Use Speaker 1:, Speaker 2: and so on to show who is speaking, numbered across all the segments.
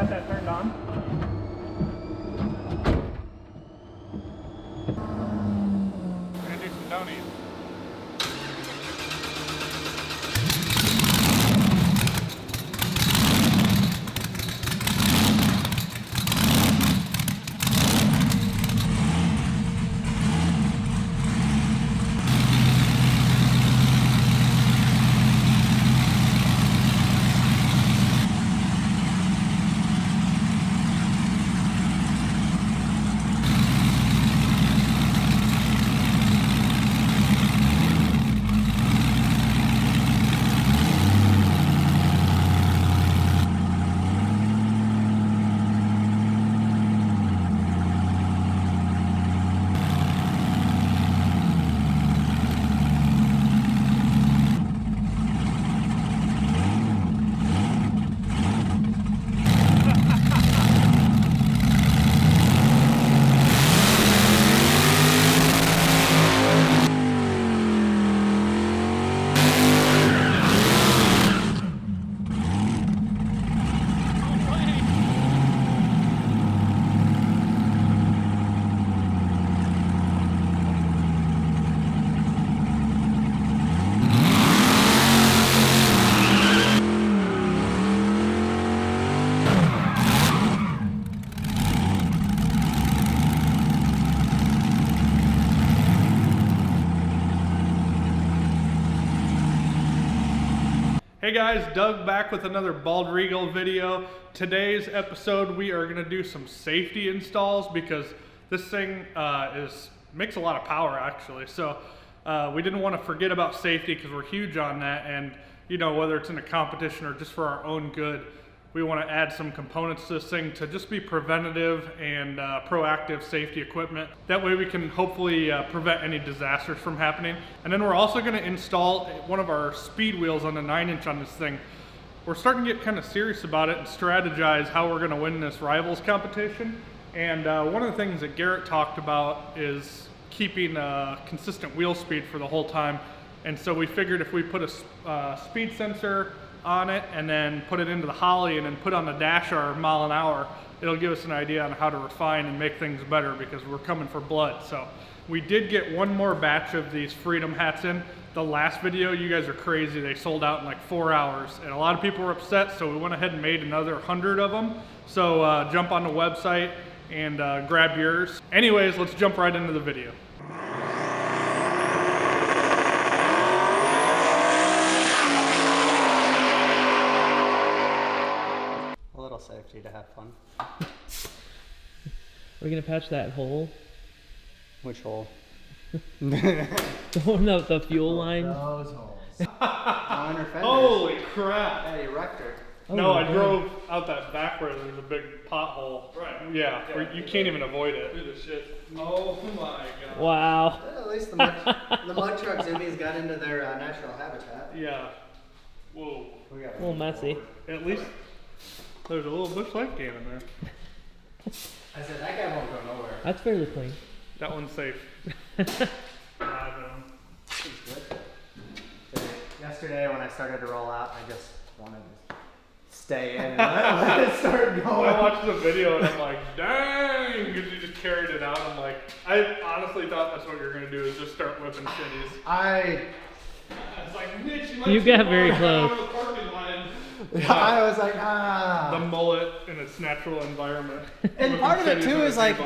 Speaker 1: got that turned on? We're gonna do some donies. Hey guys, Doug back with another Bald rEagle video. Today's episode we are going to do some safety installs because this thing makes a lot of power actually. So we didn't want to forget about safety because we're huge on that, and you know, whether it's in a competition or just for our own good, we want to add some components to this thing to just be preventative and proactive safety equipment. That way we can hopefully prevent any disasters from happening. And then we're also going to install one of our speed wheels on the 9-inch on this thing. We're starting to get kind of serious about it and strategize how we're going to win this rivals competition. And one of the things that Garrett talked about is keeping consistent wheel speed for the whole time. And so we figured if we put a speed sensor on it and then put it into the Holly and then put on the dash our mile an hour, it'll give us an idea on how to refine and make things better because we're coming for blood. So we did get one more batch of these Freedom hats in. The last video, you guys are crazy, they sold out in like 4 hours and a lot of people were upset, so we went ahead and made another 100 of them. So jump on the website and grab yours. Anyways, let's jump right into the video.
Speaker 2: Safety to have fun.
Speaker 3: We're gonna patch that hole.
Speaker 2: Which hole?
Speaker 3: The fuel line.
Speaker 2: Those holes.
Speaker 1: Holy crap!
Speaker 2: Hey, you wrecked her.
Speaker 3: Oh,
Speaker 1: no, I drove out that back where there's a big pothole. Right. Yeah, where you can't even avoid it. Through the shit. Oh my god.
Speaker 3: Wow.
Speaker 2: Well, at least the mud truck zoomies got into their natural habitat.
Speaker 1: Yeah. Whoa.
Speaker 3: A little messy.
Speaker 1: At least there's a little Busch Light can in there.
Speaker 2: I said, that guy won't go nowhere.
Speaker 3: That's fairly clean.
Speaker 1: That one's safe.
Speaker 2: Yesterday when I started to roll out, I just wanted to stay in and let it start going.
Speaker 1: I watched the video and I'm like, dang, because you just carried it out. I'm like, I honestly thought that's what you're going to do is just start whipping shitties. It's like, Mitch,
Speaker 3: you got very close.
Speaker 2: Yeah. I was like, ah.
Speaker 1: The mullet in its natural environment.
Speaker 2: And part of it too is like,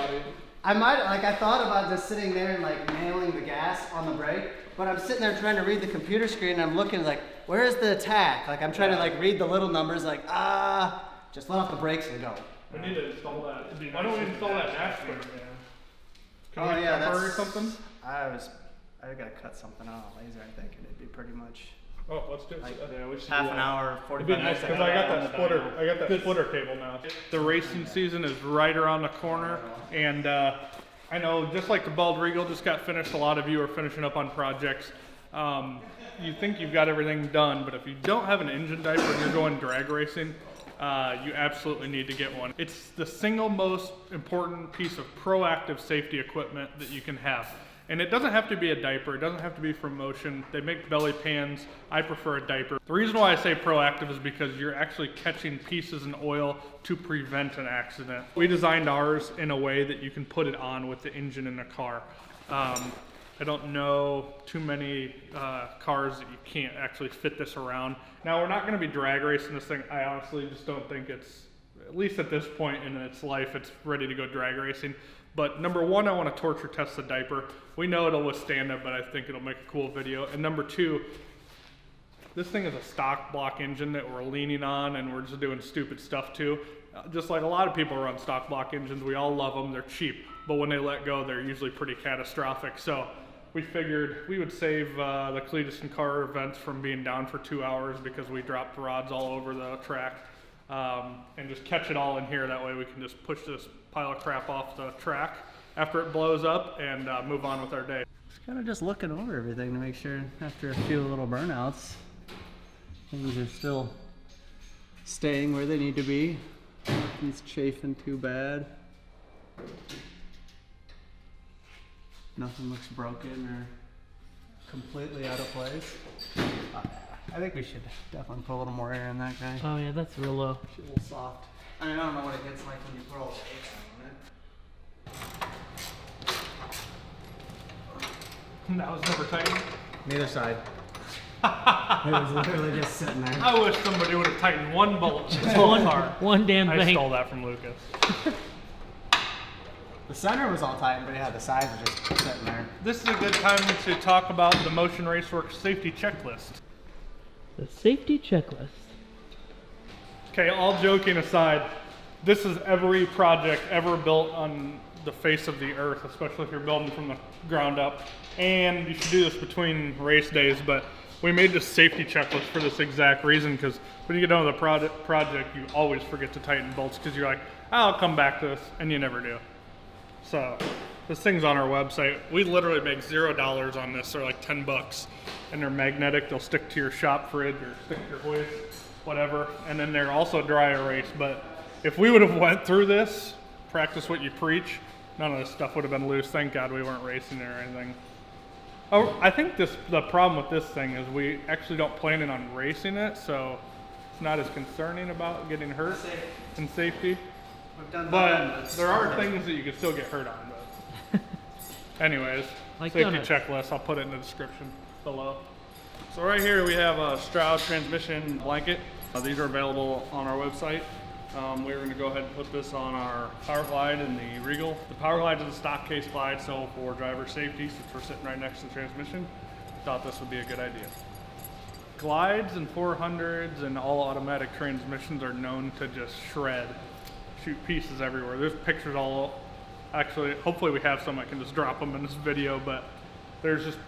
Speaker 2: I thought about just sitting there and like nailing the gas on the brake, but I'm sitting there trying to read the computer screen and I'm looking like, where's the attack? Like I'm trying to like read the little numbers like, just let off the brakes and go.
Speaker 1: We need to install that. Why don't we install that dash cam, man?
Speaker 2: Oh yeah, that's
Speaker 1: or something?
Speaker 2: I gotta cut something out on laser, I think, and it'd be pretty much
Speaker 1: Oh, let's do it.
Speaker 2: like
Speaker 1: We should
Speaker 2: half
Speaker 1: do
Speaker 2: an
Speaker 1: that.
Speaker 2: hour, 45
Speaker 1: It'd be nice
Speaker 2: minutes.
Speaker 1: because I got that splitter. I got that splitter cable now. The racing season is right around the corner, and I know just like the Bald rEagle just got finished. A lot of you are finishing up on projects. You think you've got everything done, but if you don't have an engine diaper and you're going drag racing, you absolutely need to get one. It's the single most important piece of proactive safety equipment that you can have. And it doesn't have to be a diaper, it doesn't have to be for motion. They make belly pans, I prefer a diaper. The reason why I say proactive is because you're actually catching pieces in oil to prevent an accident. We designed ours in a way that you can put it on with the engine in the car. I don't know too many cars that you can't actually fit this around. Now we're not going to be drag racing this thing. I honestly just don't think it's, at least at this point in its life, it's ready to go drag racing. But number one, I want to torture test the diaper. We know it'll withstand it, but I think it'll make a cool video. And number two, this thing is a stock block engine that we're leaning on and we're just doing stupid stuff to. Just like a lot of people run stock block engines, we all love them, they're cheap. But when they let go, they're usually pretty catastrophic. So we figured we would save the Cletus and car events from being down for 2 hours because we dropped rods all over the track. And just catch it all in here. That way we can just push this pile of crap off the track after it blows up and move on with our day.
Speaker 2: Kind of just looking over everything to make sure after a few little burnouts, things are still staying where they need to be. Nothing's chafing too bad. Nothing looks broken or completely out of place. I think we should definitely put a little more air in that guy.
Speaker 3: Oh yeah, that's real low.
Speaker 2: Should a little soft. I mean, I don't know what it gets like when you put all the weight on it.
Speaker 1: That was never tightened.
Speaker 2: Neither side. It was literally just sitting there.
Speaker 1: I wish somebody would have tightened one bolt in this whole car.
Speaker 3: One damn
Speaker 1: I
Speaker 3: thing.
Speaker 1: stole that from Lucas.
Speaker 2: The center was all tight, but yeah, the sides were just sitting there.
Speaker 1: This is a good time to talk about the Motion Raceworks safety checklist.
Speaker 3: The safety checklist.
Speaker 1: Okay, all joking aside, this is every project ever built on the face of the earth, especially if you're building from the ground up. And you should do this between race days, but we made this safety checklist for this exact reason, because when you get done with a project, you always forget to tighten bolts because you're like, I'll come back to this, and you never do. So this thing's on our website. We literally make $0 on this. They're like 10 bucks, and they're magnetic. They'll stick to your shop fridge or stick to your hoist, whatever. And then they're also dry erase. But if we would have went through this, practice what you preach, none of this stuff would have been loose. Thank God we weren't racing it or anything. Oh, I think the problem with this thing is we actually don't plan on racing it, so it's not as concerning about getting hurt and safety. But there are things that you can still get hurt on. But anyways,
Speaker 3: Like
Speaker 1: safety
Speaker 3: donuts.
Speaker 1: checklist. I'll put it in the description below.
Speaker 4: So right here we have a Stroud transmission blanket. These are available on our website. We're going to go ahead and put this on our Power Glide and the rEagle. The Power Glide is a stock case glide, so for driver safety, since we're sitting right next to the transmission, thought this would be a good idea.
Speaker 1: Glides and 400s and all automatic transmissions are known to just shred, shoot pieces everywhere. There's pictures all, actually, hopefully we have some, I can just drop them in this video, but there's just,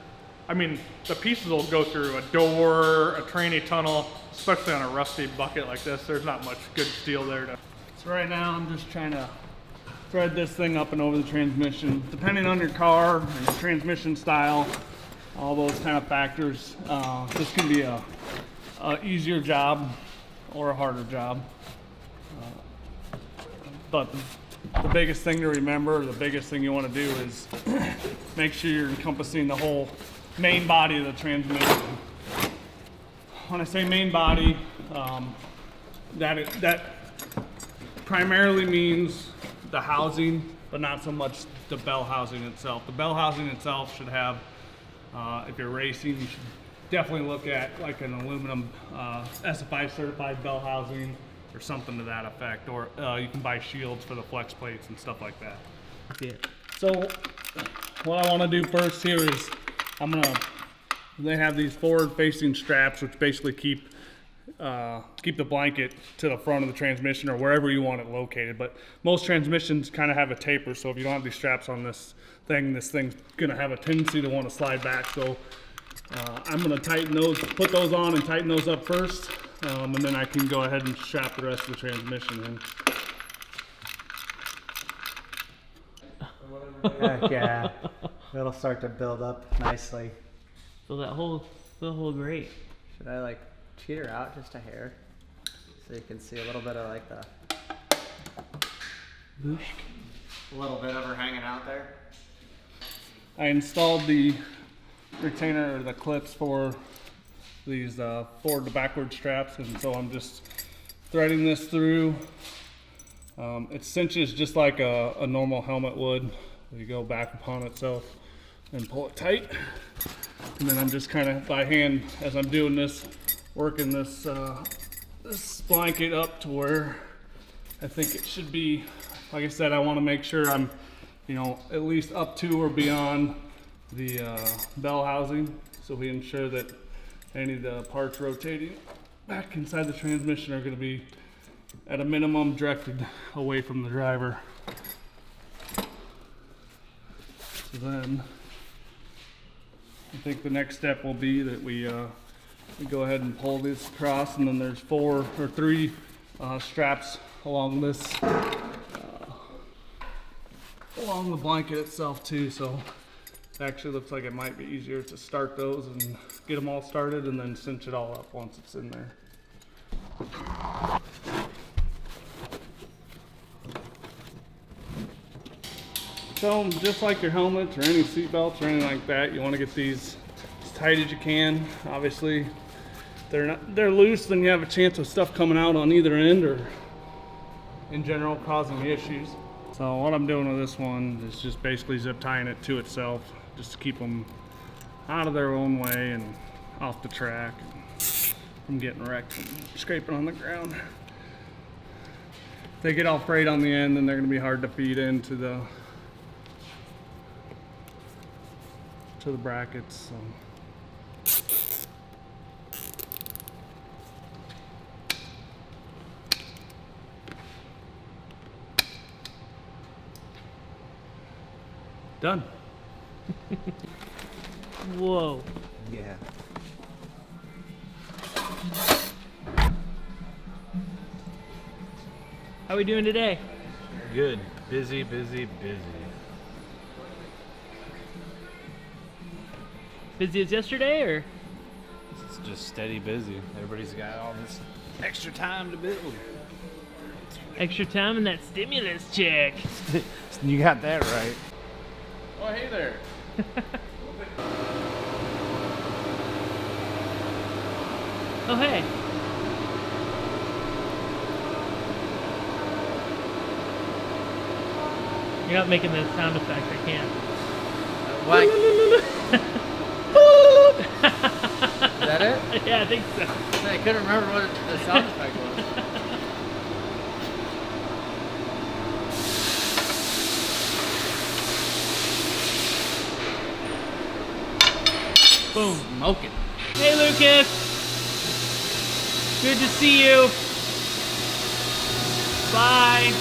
Speaker 1: I mean, the pieces will go through a door, a trainee tunnel, especially on a rusty bucket like this. There's not much good steel there to.
Speaker 4: So right now I'm just trying to thread this thing up and over the transmission. Depending on your car and your transmission style, all those kind of factors, this can be a easier job or a harder job. But the biggest thing to remember, the biggest thing you want to do is make sure you're encompassing the whole main body of the transmission. When I say main body, that primarily means the housing, but not so much the bell housing itself. The bell housing itself should have, if you're racing, you should definitely look at like an aluminum SFI certified bell housing or something to that effect, or you can buy shields for the flex plates and stuff like that.
Speaker 3: Yeah.
Speaker 4: So what I want to do first here is they have these forward facing straps which basically keep the blanket to the front of the transmission or wherever you want it located, but most transmissions kind of have a taper, so if you don't have these straps on this thing's going to have a tendency to want to slide back. So I'm going to tighten those, put those on and tighten those up first, and then I can go ahead and strap the rest of the transmission in.
Speaker 2: Heck yeah. It'll start to build up nicely.
Speaker 3: So that whole grate.
Speaker 2: Should I like cheat her out just a hair? So you can see a little bit of like the
Speaker 3: Boosh.
Speaker 2: little bit of her hanging out there.
Speaker 4: I installed the retainer or the clips for these forward to backward straps, and so I'm just threading this through. It cinches just like a normal helmet would. You go back upon itself and pull it tight, and then I'm just kind of by hand as I'm doing this, working this this blanket up to where I think it should be. Like I said, I want to make sure I'm, you know, at least up to or beyond the bell housing, so we ensure that any of the parts rotating back inside the transmission are going to be at a minimum directed away from the driver. So then I think the next step will be that we go ahead and pull this across, and then there's 4 or 3 straps along this along the blanket itself too, so it actually looks like it might be easier to start those and get them all started and then cinch it all up once it's in there. So just like your helmets or any seat belts or anything like that, you want to get these as tight as you can. Obviously, they're loose, then you have a chance of stuff coming out on either end or in general causing issues. So what I'm doing with this one is just basically zip tying it to itself, just to keep them out of their own way and off the track and from getting wrecked and scraping on the ground. If they get all frayed on the end, then they're going to be hard to feed into the brackets. So. Done.
Speaker 3: Whoa.
Speaker 2: Yeah.
Speaker 3: How we doing today?
Speaker 5: Good. Busy, busy, busy.
Speaker 3: Busy as yesterday, or?
Speaker 5: It's just steady busy. Everybody's got all this extra time to build.
Speaker 3: Extra time in that stimulus check.
Speaker 5: You got that right.
Speaker 4: Oh, hey there.
Speaker 3: Oh, hey. You're not making the sound effect, I can't.
Speaker 2: What? Is that it?
Speaker 3: Yeah, I think so.
Speaker 2: I couldn't remember what the sound effect was.
Speaker 3: Boom.
Speaker 2: Smoking.
Speaker 3: Hey, Lucas. Good to see you. Bye.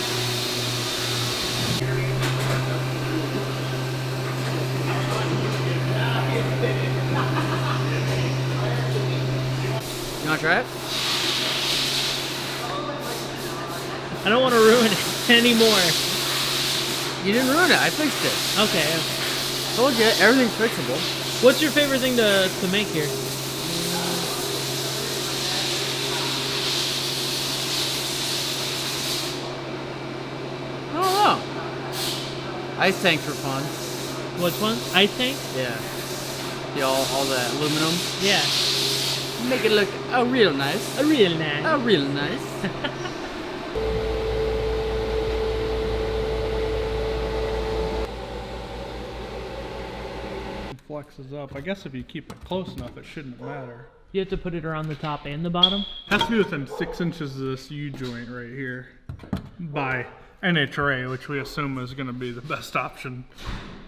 Speaker 2: You want to try it?
Speaker 3: I don't want to ruin it anymore.
Speaker 2: You didn't ruin it. I fixed it.
Speaker 3: Okay.
Speaker 2: Told you, everything's fixable.
Speaker 3: What's your favorite thing to make here?
Speaker 2: I don't know. Ice tanks for fun.
Speaker 3: Which one? Ice tank?
Speaker 2: Yeah. See all that aluminum.
Speaker 3: Yeah.
Speaker 2: Make it look real nice.
Speaker 3: Real nice.
Speaker 2: Real nice.
Speaker 1: Flexes up. I guess if you keep it close enough, it shouldn't matter.
Speaker 3: You have to put it around the top and the bottom?
Speaker 1: Has to be within 6 inches of this U-joint right here by NHRA, which we assume is going to be the best option.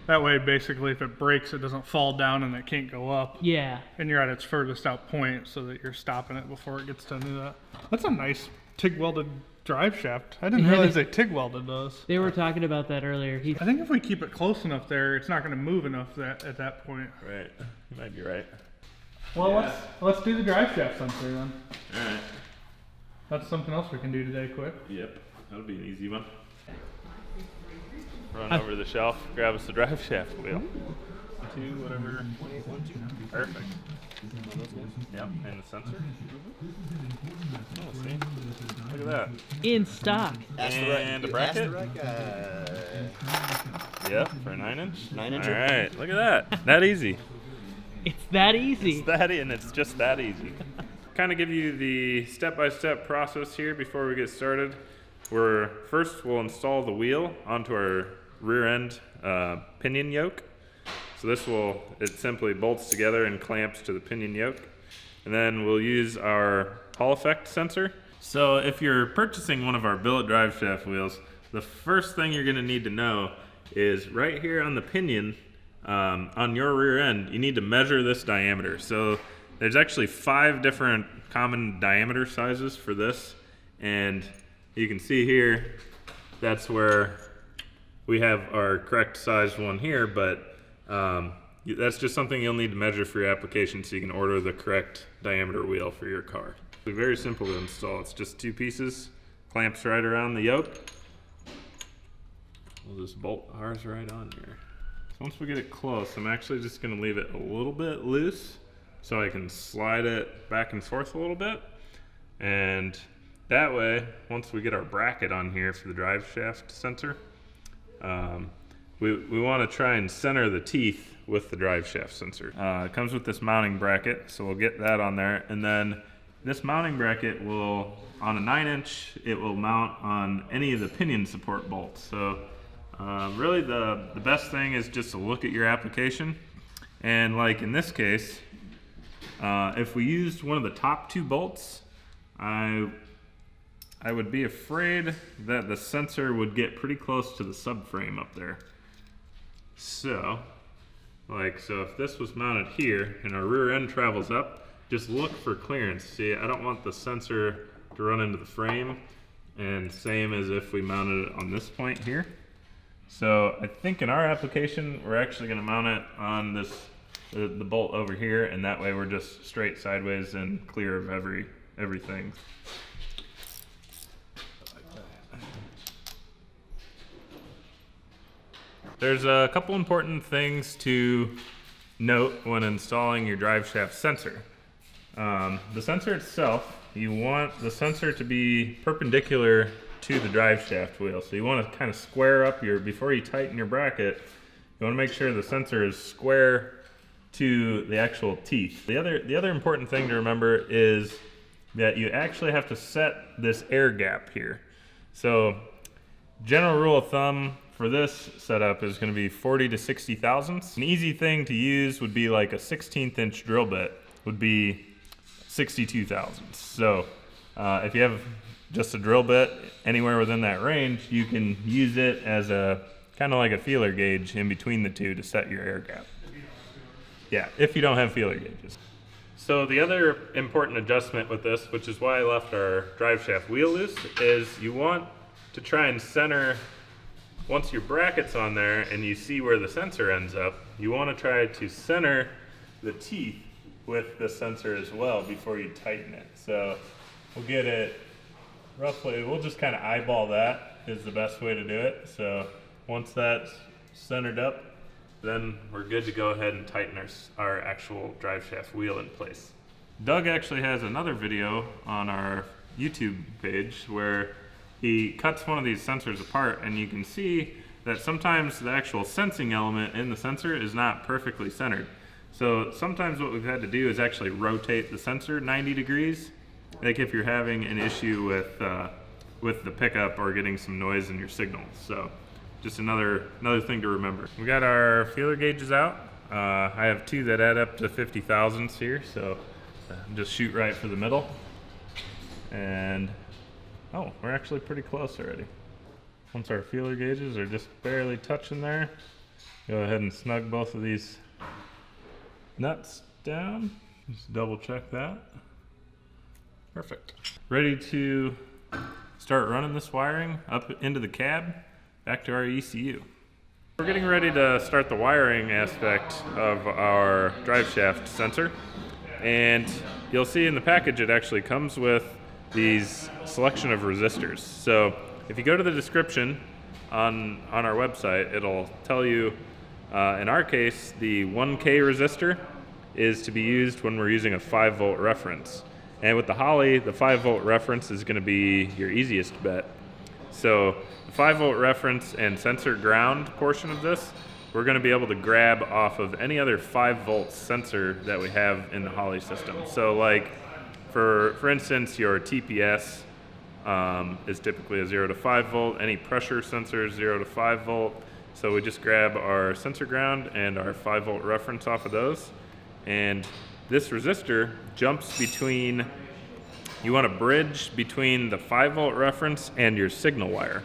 Speaker 1: That way, basically, if it breaks, it doesn't fall down and it can't go up.
Speaker 3: Yeah.
Speaker 1: And you're at its furthest out point so that you're stopping it before it gets to do that. That's a nice TIG welded drive shaft. I didn't realize they TIG welded those.
Speaker 3: They were talking about that earlier.
Speaker 1: I think if we keep it close enough there, it's not going to move enough at that point.
Speaker 5: Right. You might be right.
Speaker 1: Well, let's do the drive shaft sensor then.
Speaker 5: Alright.
Speaker 1: That's something else we can do today quick.
Speaker 5: Yep. That'll be an easy one. Run over to the shelf, grab us a drive shaft wheel.
Speaker 6: 2, whatever. 2812. Perfect. Yep, and the sensor. Oh, see? Look at that.
Speaker 3: In stock.
Speaker 6: And a bracket. Yeah, for a 9-inch.
Speaker 2: 9-inch.
Speaker 6: All right, look at that. That easy.
Speaker 3: It's that easy.
Speaker 6: It's that, and it's just that easy. Kind of give you the step-by-step process here before we get started. First we'll install the wheel onto our rear end pinion yoke. So it simply bolts together and clamps to the pinion yoke. And then we'll use our Hall effect sensor. So if you're purchasing one of our Billet Driveshaft wheels, the first thing you're gonna need to know is right here on the pinion, on your rear end, you need to measure this diameter. So there's actually 5 different common diameter sizes for this. And you can see here, that's where we have our correct size one here, but that's just something you'll need to measure for your application so you can order the correct diameter wheel for your car. It's very simple to install. It's just 2 pieces, clamps right around the yoke. We'll just bolt ours right on here. So once we get it close, I'm actually just gonna leave it a little bit loose so I can slide it back and forth a little bit. And that way, once we get our bracket on here for the drive shaft sensor, we want to try and center the teeth with the drive shaft sensor. It comes with this mounting bracket, so we'll get that on there. And then this mounting bracket will, on a 9-inch, it will mount on any of the pinion support bolts. So really the best thing is just to look at your application. And like in this case, if we used one of the top 2 bolts, I would be afraid that the sensor would get pretty close to the subframe up there. So if this was mounted here and our rear end travels up, just look for clearance. See, I don't want the sensor to run into the frame, and same as if we mounted it on this point here. So I think in our application, we're actually gonna mount it on the bolt over here, and that way we're just straight sideways and clear of everything. There's a couple important things to note when installing your drive shaft sensor. The sensor itself, you want the sensor to be perpendicular to the drive shaft wheel. So you want to kind of square up before you tighten your bracket, you want to make sure the sensor is square to the actual teeth. The other important thing to remember is that you actually have to set this air gap here. So general rule of thumb for this setup is going to be 40 to 60 thousandths. An easy thing to use would be like a 16th inch drill bit would be 62 thousandths. So if you have just a drill bit anywhere within that range, you can use it as a kind of like a feeler gauge in between the two to set your air gap. Yeah, if you don't have feeler gauges. So the other important adjustment with this, which is why I left our drive shaft wheel loose, is you want to try and center. Once your bracket's on there and you see where the sensor ends up, you want to try to center the teeth with the sensor as well before you tighten it. So we'll get it roughly, we'll just kind of eyeball that is the best way to do it. So once that's centered up, then we're good to go ahead and tighten our actual drive shaft wheel in place. Doug actually has another video on our YouTube page where he cuts one of these sensors apart, and you can see that sometimes the actual sensing element in the sensor is not perfectly centered. So sometimes what we've had to do is actually rotate the sensor 90 degrees, like if you're having an issue with the pickup or getting some noise in your signals. So just another thing to remember. We got our feeler gauges out. I have 2 that add up to 50 thousandths here, so just shoot right for the middle. And oh, we're actually pretty close already. Once our feeler gauges are just barely touching there, go ahead and snug both of these nuts down. Just double check that. Perfect. Ready to start running this wiring up into the cab, back to our ECU. We're getting ready to start the wiring aspect of our drive shaft sensor. And you'll see in the package it actually comes with these selection of resistors. So if you go to the description on our website, it'll tell you In our case, the 1K resistor is to be used when we're using a 5-volt reference. And with the Holley, the 5-volt reference is going to be your easiest bet. So the 5-volt reference and sensor ground portion of this, we're going to be able to grab off of any other 5-volt sensor that we have in the Holley system. So like, for instance, your TPS is typically a 0 to 5 volt. Any pressure sensor is 0 to 5 volt. So we just grab our sensor ground and our 5-volt reference off of those. And this resistor jumps between, you want to bridge between the 5-volt reference and your signal wire.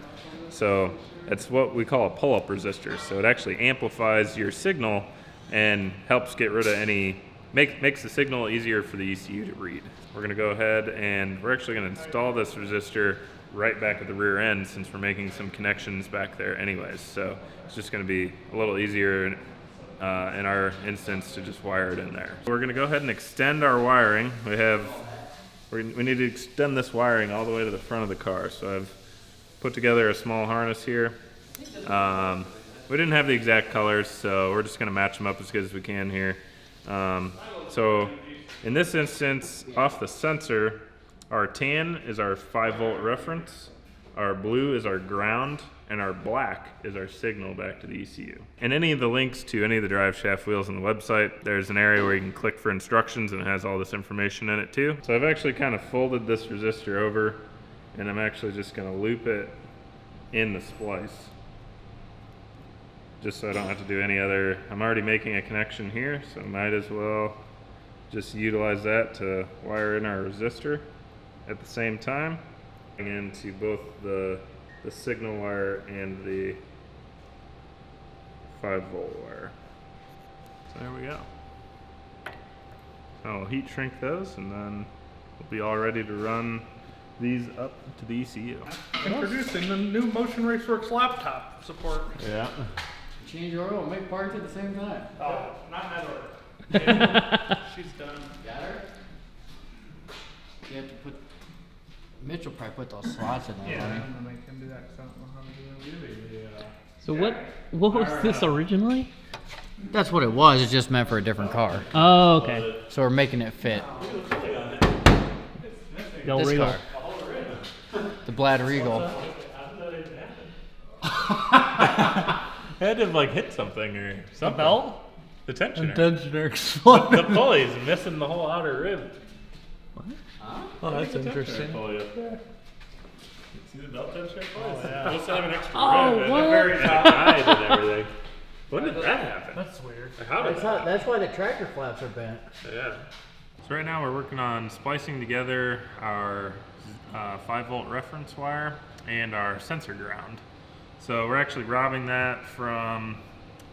Speaker 6: So that's what we call a pull-up resistor. So it actually amplifies your signal and helps get rid of any, makes the signal easier for the ECU to read. We're going to go ahead and we're actually going to install this resistor right back at the rear end since we're making some connections back there anyways. So it's just going to be a little easier in our instance to just wire it in there. We're going to go ahead and extend our wiring. We need to extend this wiring all the way to the front of the car. So I've put together a small harness here. We didn't have the exact colors, so we're just going to match them up as good as we can here. So in this instance, off the sensor, our tan is our 5-volt reference, our blue is our ground, and our black is our signal back to the ECU. And any of the links to any of the Driveshaft wheels on the website, there's an area where you can click for instructions and it has all this information in it too. So I've actually kind of folded this resistor over and I'm actually just going to loop it in the splice. Just so I don't have to do any other, I'm already making a connection here, so I might as well just utilize that to wire in our resistor at the same time, and into both the signal wire and the 5-volt wire. So there we go. I'll heat shrink those and then we'll be all ready to run these up to the ECU.
Speaker 1: Introducing the new Motion Raceworks laptop support.
Speaker 6: Yeah.
Speaker 2: Change oil and make parts at the same time.
Speaker 1: Oh, not that order. She's done.
Speaker 2: Got her? You have to put, Mitch will probably put those slots in there.
Speaker 1: Yeah,
Speaker 2: Right?
Speaker 1: I'm gonna make him do that because I don't know how to do it.
Speaker 3: So what was this originally?
Speaker 2: That's what it was. It's just meant for a different car.
Speaker 3: Oh, okay.
Speaker 2: So we're making it fit.
Speaker 3: Del
Speaker 2: This
Speaker 3: Regal.
Speaker 2: car. The Blad Regal.
Speaker 6: Had to like hit something or something.
Speaker 3: The belt?
Speaker 6: The tensioner.
Speaker 3: Tensioner exploded.
Speaker 6: The pulley's missing the whole outer rib.
Speaker 3: Oh, that's interesting.
Speaker 6: Pulley up there. See the belt tensioner pulley? Oh, yeah. Supposed to have an extra
Speaker 3: Oh,
Speaker 6: rib
Speaker 3: what?
Speaker 6: at the very top. Died and everything. When did that happen?
Speaker 1: That's weird.
Speaker 6: How did that happen?
Speaker 2: That's why the tractor flaps are bent.
Speaker 6: Yeah. So right now we're working on splicing together our 5-volt reference wire and our sensor ground. So we're actually robbing that from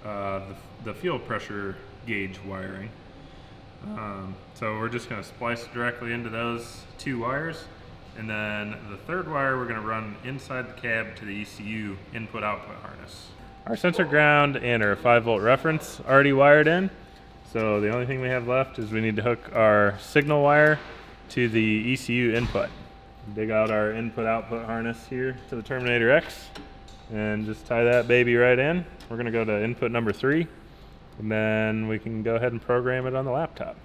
Speaker 6: the fuel pressure gauge wiring. So we're just going to splice directly into those two wires, and then the third wire we're going to run inside the cab to the ECU input-output harness. Our sensor ground and our 5-volt reference already wired in, so the only thing we have left is we need to hook our signal wire to the ECU input. Dig out our input-output harness here to the Terminator X and just tie that baby right in. We're going to go to input number 3, and then we can go ahead and program it on the laptop.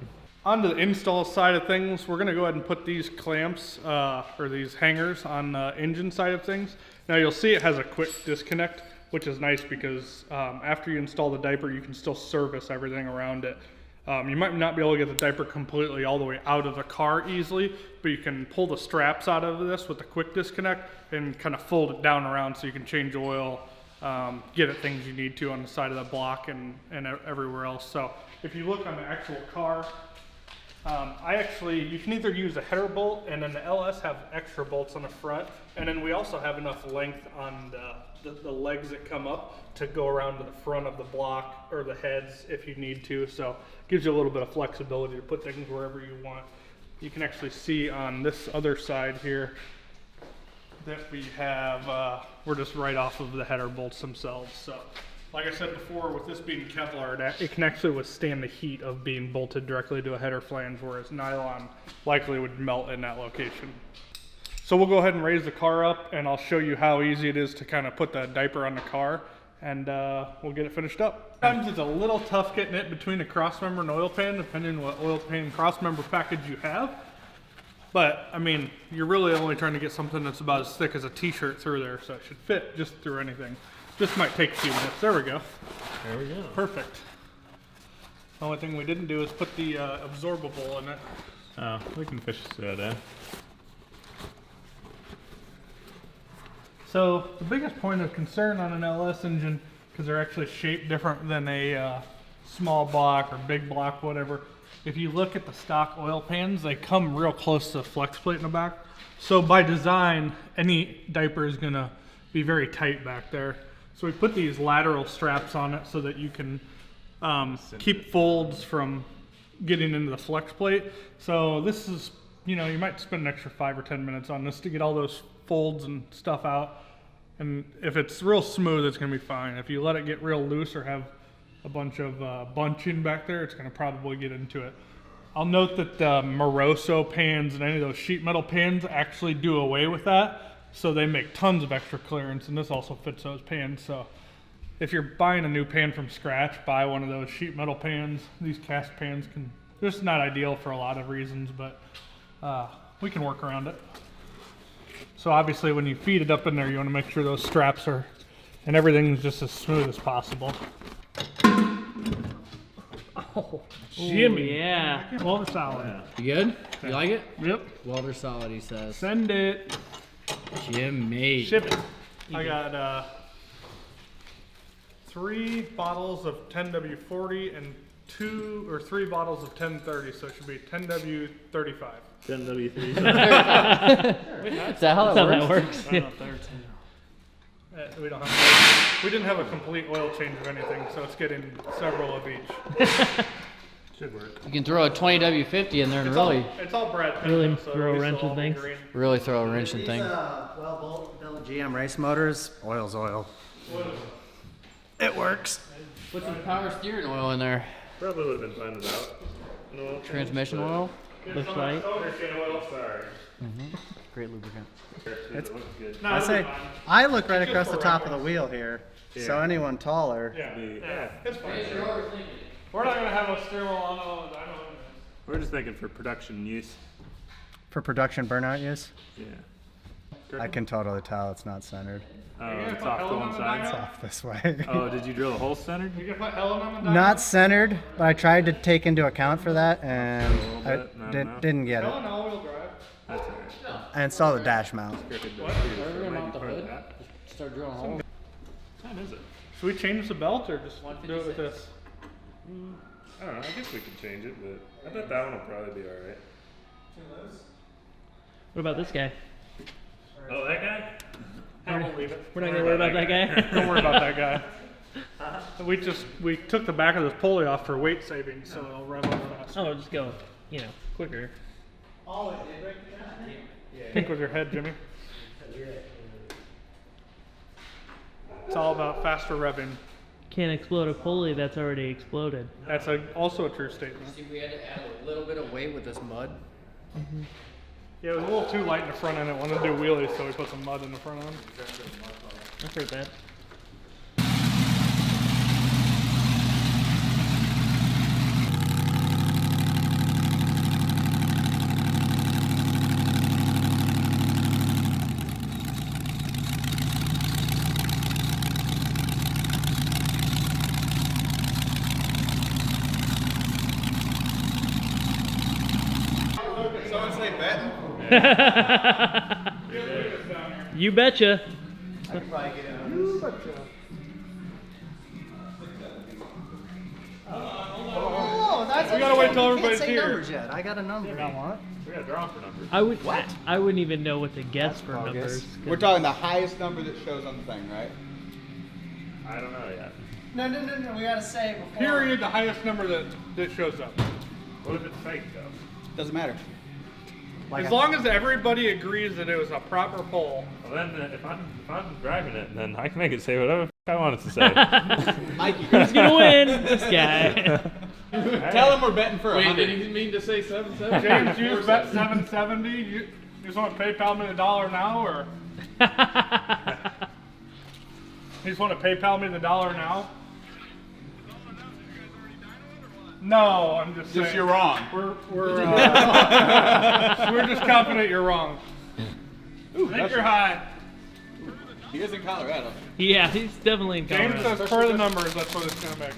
Speaker 1: On the install side of things, we're going to go ahead and put these clamps or these hangers on the engine side of things. Now you'll see it has a quick disconnect, which is nice because after you install the diaper, you can still service everything around it. You might not be able to get the diaper completely all the way out of the car easily, but you can pull the straps out of this with a quick disconnect and kind of fold it down around so you can change oil, get at things you need to on the side of the block and everywhere else. So if you look on the actual car, you can either use a header bolt, and then the LS have extra bolts on the front, and then we also have enough length on the legs that come up to go around to the front of the block or the heads if you need to. So it gives you a little bit of flexibility to put things wherever you want. You can actually see on this other side here that we have, we're just right off of the header bolts themselves. So like I said before, with this being Kevlar, it can actually withstand the heat of being bolted directly to a header flange, whereas nylon likely would melt in that location. So we'll go ahead and raise the car up, and I'll show you how easy it is to kind of put the diaper on the car, and we'll get it finished up. Sometimes it's a little tough getting it between a crossmember and oil pan, depending on what oil pan crossmember package you have. But I mean, you're really only trying to get something that's about as thick as a t-shirt through there, so it should fit just through anything. Just might take a few minutes. There we go.
Speaker 6: There we go.
Speaker 1: Perfect. The only thing we didn't do is put the absorbable in it.
Speaker 6: Oh, we can fish that in.
Speaker 1: So the biggest point of concern on an LS engine, because they're actually shaped different than a small block or big block, whatever. If you look at the stock oil pans, they come real close to the flex plate in the back. So by design, any diaper is gonna be very tight back there. So we put these lateral straps on it so that you can keep folds from getting into the flex plate. So this is, you know, you might spend an extra 5 or 10 minutes on this to get all those folds and stuff out. And if it's real smooth, it's gonna be fine. If you let it get real loose or have a bunch of bunching back there, it's gonna probably get into it. I'll note that the Moroso pans and any of those sheet metal pans actually do away with that. So they make tons of extra clearance, and this also fits those pans. So if you're buying a new pan from scratch, buy one of those sheet metal pans. These cast pans can, they're just not ideal for a lot of reasons, but we can work around it. So obviously when you feed it up in there, you want to make sure those straps are, and everything's just as smooth as possible.
Speaker 3: Oh, Jimmy. Yeah.
Speaker 1: Well, solid.
Speaker 7: You good? You like it?
Speaker 1: Yep.
Speaker 7: Welder solid, he says.
Speaker 1: Send it.
Speaker 7: Jimmy.
Speaker 1: Ship it. I got 3 bottles of 10W40 and 2 or 3 bottles of 1030, so it should be 10W35.
Speaker 6: 10W3.
Speaker 7: Is that how that works?
Speaker 1: I don't know if they're we don't have. We didn't have a complete oil change of anything, so it's getting several of each. Should work.
Speaker 7: You can throw a 20W50 in there and
Speaker 1: It's all Brad Pitt,
Speaker 3: Really
Speaker 1: so
Speaker 3: throw a
Speaker 1: we
Speaker 3: wrench
Speaker 1: still
Speaker 3: in
Speaker 1: all
Speaker 3: things.
Speaker 1: green.
Speaker 7: really throw a wrench in
Speaker 2: These
Speaker 7: thing.
Speaker 2: well-built GM race motors, oil's oil. It works.
Speaker 7: Put some power steering oil in there.
Speaker 6: Probably would have been fine without. No,
Speaker 7: Transmission oil.
Speaker 3: Bush light.
Speaker 6: Sorry.
Speaker 7: Great lubricant.
Speaker 2: I say, I look right across the top of the wheel here, so anyone taller.
Speaker 1: Yeah, it's fine. We're not gonna have a steering wheel on all the dyno.
Speaker 6: We're just thinking for production use.
Speaker 2: For production burnout use,
Speaker 6: Yeah.
Speaker 2: I can totally tell it's not centered.
Speaker 6: Oh, it's off to one side.
Speaker 2: Off this way.
Speaker 6: Oh, did you drill a hole centered?
Speaker 1: You can put Helen on the dyno.
Speaker 2: Not centered, but I tried to take into account for that, and
Speaker 6: A little bit, not enough.
Speaker 2: didn't get it.
Speaker 1: Helen all-wheel drive.
Speaker 6: That's alright.
Speaker 2: I installed a dash mount.
Speaker 7: Start drilling holes.
Speaker 6: What time is it?
Speaker 1: Should we change the belt or just do it with this?
Speaker 6: I don't know. I guess we could change it, but I bet that one will probably be alright.
Speaker 3: What about this guy?
Speaker 6: Oh, that guy?
Speaker 1: I won't leave it.
Speaker 3: We're not gonna worry about that guy.
Speaker 1: Don't worry about that guy. We took the back of this pulley off for weight saving, so it'll rev up fast.
Speaker 3: Oh, just go, you know, quicker.
Speaker 1: Think with your head, Jimmy. It's all about faster revving.
Speaker 3: Can't explode a pulley that's already exploded.
Speaker 1: That's also a true statement.
Speaker 7: See, we had to add a little bit of weight with this mud.
Speaker 1: Yeah, it was a little too light in the front end. It wanted to do wheelies, so we put some mud in the front end.
Speaker 3: I've heard that. You betcha.
Speaker 2: Oh, that's
Speaker 1: We gotta wait till
Speaker 2: you
Speaker 1: everybody's
Speaker 2: can't say
Speaker 1: here.
Speaker 2: numbers yet. I got a number.
Speaker 1: We gotta draw for numbers.
Speaker 3: I wouldn't even know what to guess for numbers.
Speaker 8: We're talking the highest number that shows on the thing, right?
Speaker 6: I don't know yet.
Speaker 2: No. We gotta say before.
Speaker 1: Period, the highest number that shows up.
Speaker 6: What if it's fake, though?
Speaker 8: Doesn't matter.
Speaker 2: Like
Speaker 1: As long as everybody agrees that it was a proper poll.
Speaker 6: Well, then, if I'm driving it, then I can make it say whatever I want it to say.
Speaker 8: Mikey,
Speaker 3: Who's gonna win? This guy.
Speaker 8: tell him we're betting for 100.
Speaker 5: Did he mean to say 770?
Speaker 1: James, you just bet 770. You just want to PayPal me $1 now, or You just want to PayPal me the $1 now? No, I'm just saying.
Speaker 8: You're wrong.
Speaker 1: We're just confident you're wrong.
Speaker 8: Ooh,
Speaker 1: I think you're high.
Speaker 8: He is in Colorado.
Speaker 3: Yeah, he's definitely in
Speaker 1: James
Speaker 3: Colorado.
Speaker 1: says per the numbers, that's what it's going to make.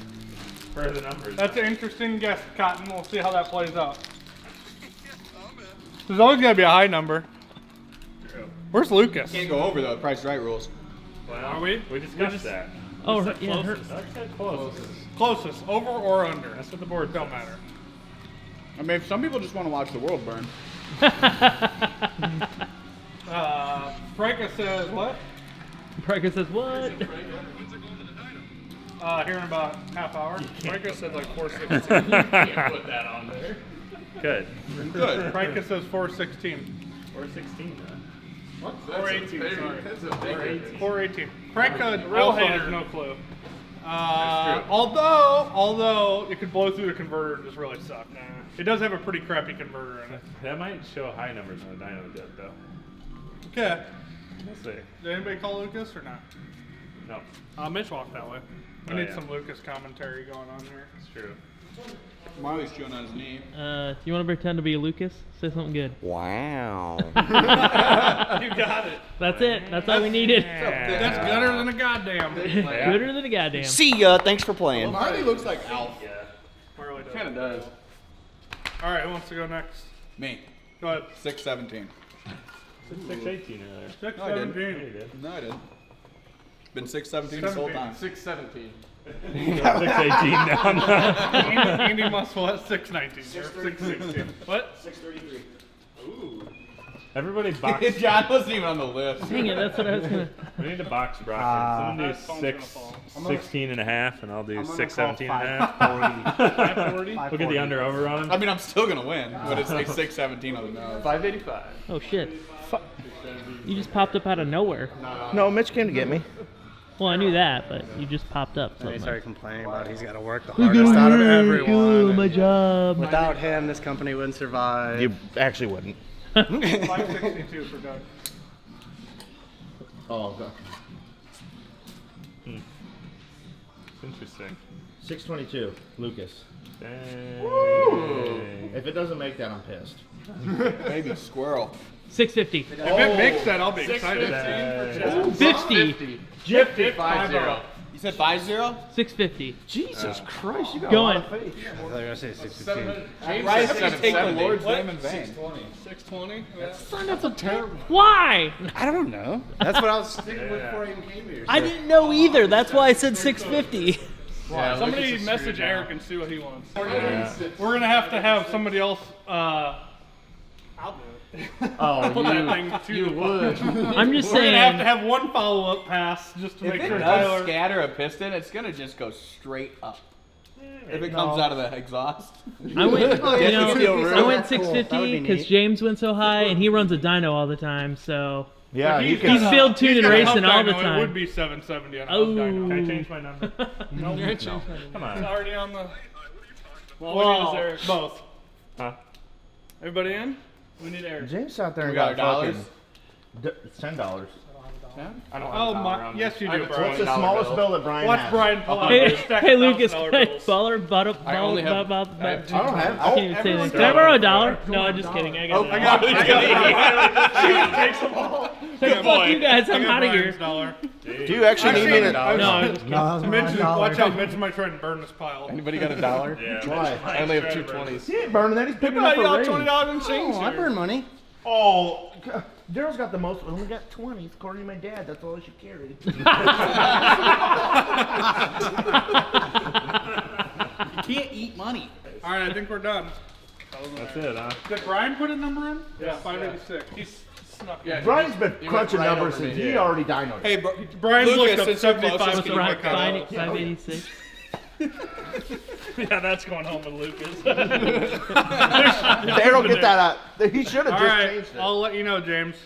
Speaker 6: For the numbers.
Speaker 1: That's an interesting guess, Cotton. We'll see how that plays out. There's always got to be a high number. Where's Lucas?
Speaker 8: Can't go over the Price is Right rules.
Speaker 6: Well,
Speaker 1: Are we?
Speaker 6: We discussed that.
Speaker 3: Oh,
Speaker 6: That's
Speaker 3: yeah,
Speaker 6: closest. I said closest.
Speaker 1: Closest, over or under.
Speaker 6: That's what the board
Speaker 1: Don't
Speaker 6: says.
Speaker 1: matter.
Speaker 8: I mean, some people just want to watch the world burn.
Speaker 1: Franca says what?
Speaker 3: Parker says what?
Speaker 1: Here in about half hour. Franca said like 4:16.
Speaker 6: Put that on there. Good.
Speaker 8: Good.
Speaker 1: Franca says 4:16.
Speaker 6: 416 then.
Speaker 1: 4:18. Sorry.
Speaker 5: That's a big
Speaker 1: 4:18. Franca
Speaker 6: real
Speaker 1: also
Speaker 6: hater.
Speaker 1: has no clue.
Speaker 6: That's true.
Speaker 1: Although it could blow through the converter and just really suck. It does have a pretty crappy converter in it.
Speaker 6: That might show high numbers on the dyno dip though.
Speaker 1: Okay.
Speaker 6: We'll see.
Speaker 1: Did anybody call Lucas or not?
Speaker 6: No,
Speaker 1: Mitch walked that way. We
Speaker 6: Oh,
Speaker 1: need
Speaker 6: yeah.
Speaker 1: some Lucas commentary going on here.
Speaker 6: it's true.
Speaker 8: Marley's chewing on his knee.
Speaker 3: You want to pretend to be Lucas? Say something good.
Speaker 2: Wow.
Speaker 1: You got it.
Speaker 3: That's it. That's all we needed.
Speaker 1: That's gooder than a goddamn.
Speaker 3: Gooder than a goddamn.
Speaker 2: See ya. Thanks for playing.
Speaker 8: Marley looks like Alf.
Speaker 6: Yeah.
Speaker 1: Marley does.
Speaker 8: Kind of does.
Speaker 1: All right, who wants to go next?
Speaker 8: Me.
Speaker 1: Go ahead.
Speaker 8: 617.
Speaker 6: 618 in there.
Speaker 1: 6,
Speaker 8: No, I didn't.
Speaker 1: 17.
Speaker 6: You did.
Speaker 8: No, I didn't. Been 617 this whole
Speaker 1: 17.
Speaker 8: time.
Speaker 5: 617.
Speaker 6: 618 down.
Speaker 1: Andy Muscle at 619 or 616. What?
Speaker 5: 633.
Speaker 6: Everybody box.
Speaker 8: John wasn't even on the list.
Speaker 3: Dang it, that's what I was gonna.
Speaker 6: We need to box Brock. Someone do
Speaker 1: That phone's gonna fall.
Speaker 6: 16 and a half, and I'll do
Speaker 2: I'm gonna
Speaker 6: 617
Speaker 2: call
Speaker 6: and a half.
Speaker 1: 540.
Speaker 6: Look at the under over on him.
Speaker 8: I mean, I'm still going to win, but it's like 617 on the nose.
Speaker 5: 585.
Speaker 3: Oh shit. You just popped up out of nowhere.
Speaker 2: No, Mitch came to get me.
Speaker 3: Well, I knew that, but you just popped up. So
Speaker 2: And he
Speaker 3: I'm
Speaker 2: started
Speaker 3: like,
Speaker 2: complaining about he's got to work the
Speaker 3: "I gotta
Speaker 2: hardest out of
Speaker 3: work,
Speaker 2: everyone.
Speaker 3: my job.
Speaker 2: Without him, this company wouldn't survive.
Speaker 9: You actually wouldn't.
Speaker 1: 562 for Doug.
Speaker 5: Oh, God.
Speaker 6: Interesting.
Speaker 9: 622, Lucas.
Speaker 6: Dang.
Speaker 9: If it doesn't make that, I'm pissed.
Speaker 8: Baby squirrel.
Speaker 3: 650.
Speaker 1: If it makes that, I'll be excited.
Speaker 3: 50.
Speaker 5: 50.
Speaker 8: You said 5-0?
Speaker 3: 650.
Speaker 9: Jesus Christ, you got
Speaker 3: Going.
Speaker 9: a lot of faith.
Speaker 2: I was going to say 615.
Speaker 8: Why did you take the Lord's name in vain?
Speaker 1: 620?
Speaker 3: That's a terrible. Why?
Speaker 2: I don't know. That's what I was sticking with before I even came here.
Speaker 3: I didn't know either. That's why I said 650.
Speaker 5: Yeah,
Speaker 1: Somebody
Speaker 5: Lucas is
Speaker 1: message
Speaker 5: screwed
Speaker 1: Eric
Speaker 5: now.
Speaker 1: and see what he wants. We're gonna have somebody else. I'll do it.
Speaker 9: Oh,
Speaker 1: Put that thing to
Speaker 5: You
Speaker 1: the
Speaker 5: would.
Speaker 3: I'm just
Speaker 1: We're gonna
Speaker 3: saying.
Speaker 1: have one follow-up pass just to
Speaker 8: If
Speaker 1: make
Speaker 8: it
Speaker 1: sure
Speaker 8: does
Speaker 1: Tyler.
Speaker 8: scatter a piston, it's going to just go straight up. If it comes out of the exhaust.
Speaker 3: I went,
Speaker 2: yeah,
Speaker 3: you
Speaker 2: it's still
Speaker 3: know,
Speaker 2: real.
Speaker 3: I went
Speaker 2: Cool. That would
Speaker 3: 650
Speaker 2: be
Speaker 3: because
Speaker 2: neat.
Speaker 3: James went so high, and he runs a dyno all the time. So
Speaker 9: yeah, you
Speaker 1: He's
Speaker 3: he's field tuning
Speaker 1: got a
Speaker 3: racing
Speaker 1: hub
Speaker 3: all the
Speaker 1: dyno, It would
Speaker 3: time.
Speaker 1: be 770 on a
Speaker 3: Oh.
Speaker 1: hub dyno.
Speaker 6: Can I change my number?
Speaker 1: No.
Speaker 6: Come on.
Speaker 1: It's already on the.
Speaker 3: Well,
Speaker 1: we need is both.
Speaker 6: Huh?
Speaker 1: Everybody in? We need Eric.
Speaker 9: James out there and
Speaker 8: We got
Speaker 9: got
Speaker 8: our
Speaker 9: fucking. It's $10.
Speaker 6: I don't
Speaker 1: Oh
Speaker 6: have
Speaker 1: my! Yes, you do,
Speaker 5: have a
Speaker 1: Brian.
Speaker 9: What's the smallest bill that Brian
Speaker 1: Watch
Speaker 9: has?
Speaker 1: Brian pull out
Speaker 3: Hey,
Speaker 1: a stack
Speaker 3: hey
Speaker 1: of
Speaker 3: Lucas,
Speaker 1: $1,000 bills.
Speaker 3: baller, butter,
Speaker 5: I only have-
Speaker 9: I don't have.
Speaker 3: I can't even say
Speaker 1: everyone's
Speaker 3: that. Can I
Speaker 1: got
Speaker 3: borrow
Speaker 1: it.
Speaker 3: a dollar? No, I'm just kidding. I got it.
Speaker 1: I got
Speaker 3: Fuck
Speaker 1: boy.
Speaker 3: you guys, I'm
Speaker 1: I got
Speaker 3: out of here.
Speaker 1: Brian's dollar.
Speaker 9: Do you actually need me to?
Speaker 3: No, I'm just kidding.
Speaker 1: Mitch, watch out! Mitch might try to burn this pile.
Speaker 5: Anybody got a dollar?
Speaker 6: Yeah.
Speaker 9: Why?
Speaker 5: I only have 220s.
Speaker 9: He ain't burning that. He's picking up a
Speaker 1: y'all
Speaker 9: raise.
Speaker 1: $20 in change
Speaker 2: Oh, I
Speaker 1: here.
Speaker 2: burn money.
Speaker 9: Oh, Daryl's got the most. I only got 20. According to my dad, that's all I should carry.
Speaker 8: You can't eat money.
Speaker 1: All right, I think we're done.
Speaker 6: That's it, huh?
Speaker 1: Did Brian put a number in? Yeah, 586. He's snuck in.
Speaker 5: Yeah.
Speaker 9: Brian's been
Speaker 5: You went
Speaker 9: crunching
Speaker 5: right
Speaker 9: numbers
Speaker 5: over
Speaker 9: since
Speaker 5: me.
Speaker 9: he
Speaker 5: Yeah.
Speaker 9: already dynoed.
Speaker 8: Hey, bro.
Speaker 1: Brian's
Speaker 8: Lucas,
Speaker 1: looked up
Speaker 8: since you're
Speaker 1: 75
Speaker 8: closest,
Speaker 3: What's
Speaker 8: can you
Speaker 3: right?
Speaker 8: work that out?
Speaker 3: 586.
Speaker 1: Yeah, that's going home with Lucas.
Speaker 9: Daryl, get that out. He should have
Speaker 1: All
Speaker 9: just
Speaker 1: right,
Speaker 9: changed it.
Speaker 1: I'll let you know, James.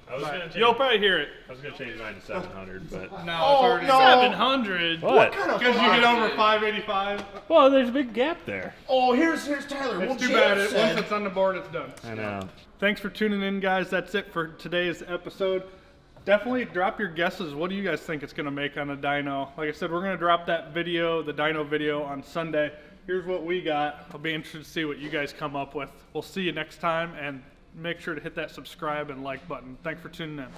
Speaker 6: I was gonna change,
Speaker 1: You'll probably hear it.
Speaker 6: I was gonna change mine to 700, but
Speaker 1: No,
Speaker 9: Oh,
Speaker 1: it's already
Speaker 9: no.
Speaker 1: 700.
Speaker 6: what?
Speaker 1: Because you get over 585.
Speaker 6: Well, there's a big gap there.
Speaker 9: Oh, here's Tyler.
Speaker 1: It's
Speaker 9: Well,
Speaker 1: too
Speaker 9: James
Speaker 1: bad. Once
Speaker 9: said-
Speaker 1: it's on the board, it's done.
Speaker 6: I know.
Speaker 1: Thanks for tuning in, guys. That's it for today's episode. definitely drop your guesses. What do you guys think it's going to make on a dyno? Like I said, we're going to drop that video, the dyno video, on Sunday. Here's what we got. I'll be interested to see what you guys come up with. We'll see you next time, and make sure to hit that subscribe and like button. Thanks for tuning in.